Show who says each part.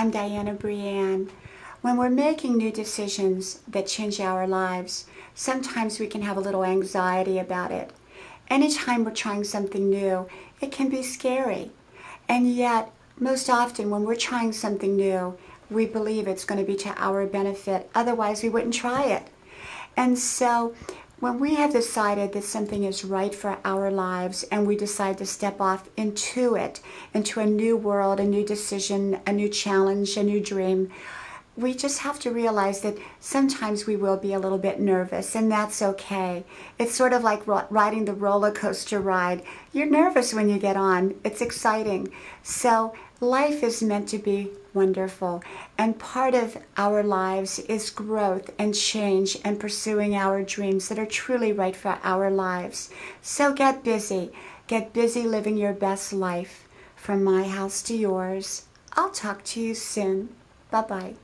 Speaker 1: I'm Diana Brianne. When we're making new decisions that change our lives, sometimes we can have a little anxiety about it. Anytime we're trying something new, it can be scary. And yet, most often when we're trying something new, we believe it's going to be to our benefit. Otherwise, we wouldn't try it. And so, when we have decided that something is right for our lives and we decide to step off into it, into a new world, a new decision, a new challenge, a new dream, we just have to realize that sometimes we will be a little bit nervous, and that's okay. It's sort of like riding the roller coaster ride. You're nervous when you get on. It's exciting. So life is meant to be wonderful, and part of our lives is growth and change and pursuing our dreams that are truly right for our lives. So get busy. Get busy living your best life. From my house to yours. I'll talk to you soon. Bye-bye.